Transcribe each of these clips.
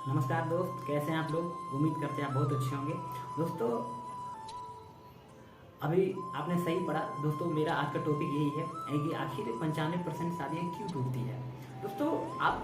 नमस्कार दोस्त, कैसे हैं आप लोग। उम्मीद करते हैं आप बहुत अच्छे होंगे। दोस्तों अभी आपने सही पढ़ा। दोस्तों मेरा आज का टॉपिक यही है कि आखिर 95% शादियाँ क्यों टूटती है। दोस्तों आप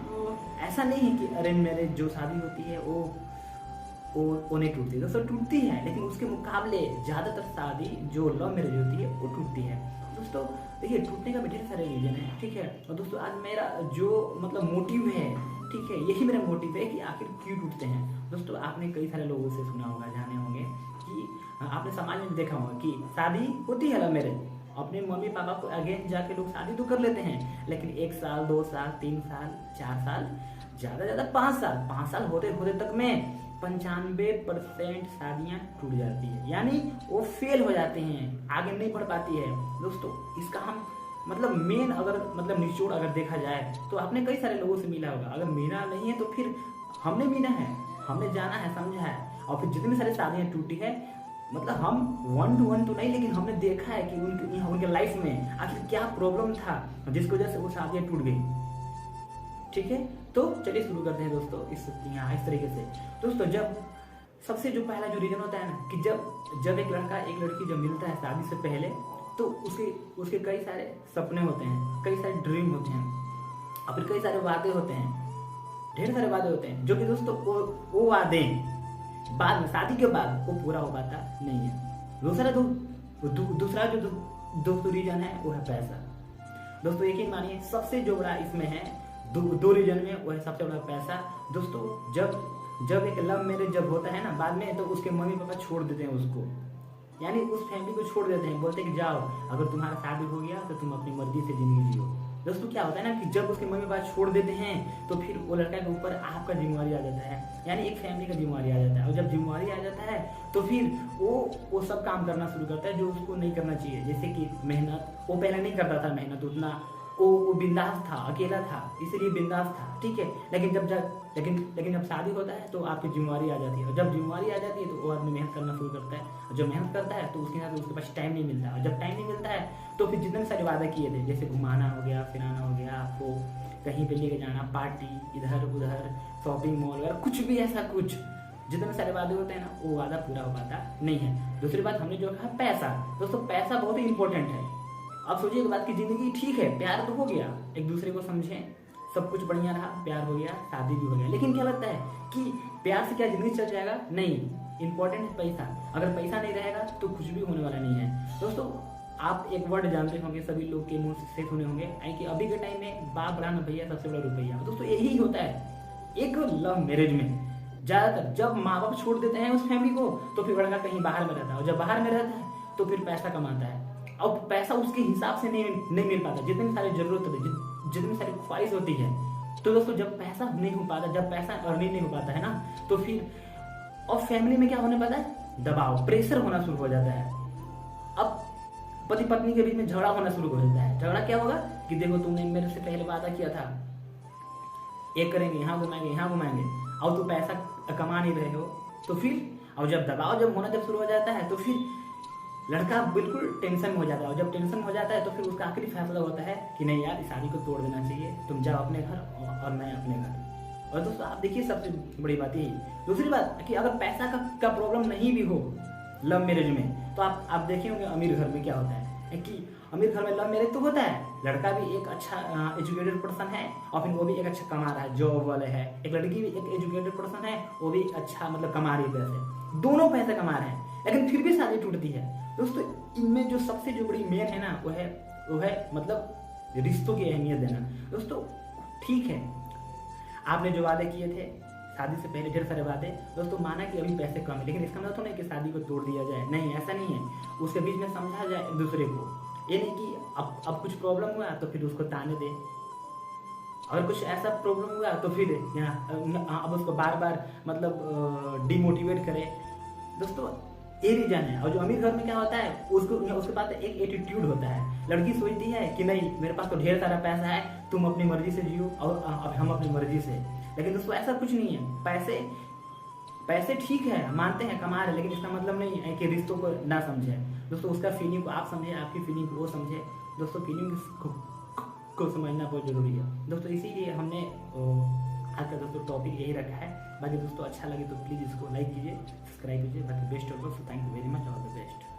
ऐसा नहीं है कि अरेंज मैरिज जो शादी होती है वो नहीं टूटती। दोस्तों टूटती है, लेकिन उसके मुकाबले ज़्यादातर शादी जो लव मैरिज होती है वो टूटती है। दोस्तों देखिए, टूटने का भी ढेर सारे रीजन है, ठीक है। और दोस्तों आज मेरा जो मतलब मोटिव है, ठीक है, यही मेरा मोटिव है कि आखिर क्यों टूटते हैं। दोस्तों आपने कई सारे लोगों से सुना होगा, जाने होंगे कि आपने समाज में देखा होगा कि शादी होती है लव मैरिज, अपने मम्मी पापा को अगेंस्ट जाके लोग शादी तो कर लेते हैं, लेकिन 1 साल 2 साल 3 साल 4 साल ज़्यादा ज़्यादा 5 साल होते होते तक में 95% शादियाँ टूट जाती है, यानी वो फेल हो जाते हैं, आगे नहीं बढ़ पाती है। दोस्तों इसका हम मतलब मेन अगर मतलब निचोड़ अगर देखा जाए तो आपने कई सारे लोगों से मिला होगा। अगर मिला नहीं है तो फिर हमने मिला है, हमने जाना है, समझा है। और फिर जितनी सारी शादियाँ टूटी है, मतलब हम 1 to 1 तो नहीं, लेकिन हमने देखा है कि उनके लाइफ में आखिर क्या प्रॉब्लम था जिसकी वजह से वो शादियाँ टूट गई, ठीक है। तो चलिए शुरू करते हैं दोस्तों इस तरीके से। दोस्तों जब सबसे जो पहला जो रीजन होता है ना कि जब एक लड़का एक लड़की जब मिलता है शादी से पहले, तो उसके कई सारे सपने होते हैं, कई सारे ड्रीम होते हैं, और फिर कई सारे वादे होते हैं, ढेर सारे वादे होते हैं, जो कि दोस्तों वो वादे बाद में शादी के बाद वो पूरा हो पाता नहीं है। दूसरा जो दोस्तों रीजन है वो है पैसा। दोस्तों यकीन मानिए सबसे जो बड़ा इसमें है दो रीजन में, वो है सबसे बड़ा पैसा। दोस्तों जब एक लव मैरिज जब होता है ना, बाद में तो उसके मम्मी पापा छोड़ देते हैं उसको, यानी उस फैमिली को छोड़ देते हैं, बोलते हैं कि जाओ, अगर तुम्हारा शादी हो गया तो तुम अपनी मर्जी से जिंदगी जियो। दोस्तों क्या होता है ना कि जब उसके मम्मी पापा छोड़ देते हैं तो फिर वो लड़का के ऊपर आपका जिम्मेवारी आ जाता है, यानी एक फैमिली का जिम्मेवारी आ जाता है। और जब जिम्मेवारी आ जाता है तो फिर वो सब काम करना शुरू करता है जो उसको नहीं करना चाहिए। जैसे कि मेहनत, वो पहले नहीं करता था मेहनत उतना, वो बिंदास था, अकेला था, इसीलिए बिंदास था, ठीक है। लेकिन जब शादी होता है तो आपकी जिम्मेवारी आ जाती है, और जब जिम्मेवारी आ जाती है तो वो आदमी मेहनत करना शुरू करता है, और जब मेहनत करता है तो उसके साथ उसके पास टाइम नहीं मिलता, और जब टाइम नहीं मिलता है तो फिर जितने सारे वादे किए थे, जैसे घुमाना हो गया, फिराना हो गया, आपको कहीं पे लेके जाना, पार्टी, इधर उधर, शॉपिंग मॉल वगैरह, कुछ भी ऐसा कुछ जितने सारे वादे होते हैं ना, वो वादा पूरा हो पाता नहीं है। दूसरी बात हमने जो कहा पैसा। दोस्तों पैसा बहुत ही इंपॉर्टेंट है। अब सोचिए एक बात की, जिंदगी ठीक है, प्यार तो हो गया, एक दूसरे को समझें, सब कुछ बढ़िया रहा, प्यार हो गया, शादी भी हो गया, लेकिन क्या लगता है कि प्यार से क्या जिंदगी चल जाएगा? नहीं, इंपॉर्टेंट है पैसा। अगर पैसा नहीं रहेगा तो कुछ भी होने वाला नहीं है। दोस्तों आप एक वर्ड जानते होंगे, सभी लोग के मुंह से सुने होंगे कि अभी के टाइम में बाप बड़ा न भैया, सबसे बड़ा रुपया। दोस्तों यही होता है एक लव मैरिज में। ज्यादातर जब माँ बाप छोड़ देते हैं उस फैमिली को तो फिर लड़का कहीं बाहर में रहता है, और जब बाहर में रहता है तो फिर पैसा कमाता है, और पैसा उसके हिसाब से नहीं मिल पाता, जितनी सारी जरूरत होती है, जितनी सारी ख्वाहिश होती है। तो दोस्तों जब पैसा नहीं हो पाता, जब पैसा अर्निंग नहीं हो पाता है ना, तो फिर और फैमिली में क्या होने पाता है? दबाव, प्रेशर होना शुरू हो जाता है। अब पति पत्नी के बीच में झगड़ा होना शुरू हो जाता है। झगड़ा क्या होगा कि देखो तुमने मेरे से पहले वादा किया था, एक करेंगे, यहाँ घुमाएंगे, और तुम पैसा कमा नहीं रहे हो, तो फिर और जब दबाव होना शुरू हो जाता है तो फिर लड़का बिल्कुल टेंशन में हो जाता है, और जब टेंशन हो जाता है तो फिर उसका आखिरी फैसला होता है कि नहीं यार, इस शादी को तोड़ देना चाहिए, तुम जाओ अपने घर और मैं अपने घर। और दोस्तों आप देखिए सबसे बड़ी बात यही। दूसरी बात कि अगर पैसा का प्रॉब्लम नहीं भी हो लव मैरिज में, तो आप देखे होंगे अमीर घर में क्या होता है कि अमीर घर में लव मैरिज तो होता है, लड़का भी एक अच्छा एजुकेटेड पर्सन है, और फिर वो भी एक अच्छा कमा रहा है, जॉब वाले है, एक लड़की भी एक एजुकेटेड पर्सन है, वो भी अच्छा मतलब कमा रही है पैसे, दोनों पैसे कमा रहे हैं, लेकिन फिर भी शादी टूटती है। दोस्तों इनमें जो सबसे जो बड़ी मेन है ना, वो है मतलब रिश्तों की अहमियत देना। दोस्तों ठीक है, आपने जो वादे किए थे शादी से पहले, ढेर सारे वादे, दोस्तों माना कि अभी पैसे कम है, लेकिन इसका मतलब तो नहीं कि शादी को तोड़ दिया जाए, नहीं ऐसा नहीं है। उसके बीच में समझा जाए एक दूसरे को, ये नहीं कि अब कुछ प्रॉब्लम हुआ तो फिर उसको ताने दे, अगर कुछ ऐसा प्रॉब्लम हुआ तो फिर अब उसको बार बार मतलब डिमोटिवेट करे। दोस्तों ये रीजन है। और जो अमीर घर में क्या होता है, उसके पास एक एटीट्यूड होता है, लड़की सोचती है कि नहीं मेरे पास तो ढेर सारा पैसा है, तुम अपनी मर्जी से जियो और अब हम अपनी मर्जी से। लेकिन दोस्तों ऐसा कुछ नहीं है। पैसे ठीक है, मानते हैं कमा रहे, लेकिन इसका मतलब नहीं है कि रिश्तों को ना समझे। दोस्तों उसका फीलिंग को आप समझे, आपकी फीलिंग को वो समझे। दोस्तों फीलिंग को समझना बहुत जरूरी है। दोस्तों इसीलिए हमने आज का दोस्तों टॉपिक यही रखा है। बाकी दोस्तों अच्छा लगे तो प्लीज़ इसको लाइक कीजिए, सब्सक्राइब कीजिए। बाकी best of luck, thank you very much, all the best.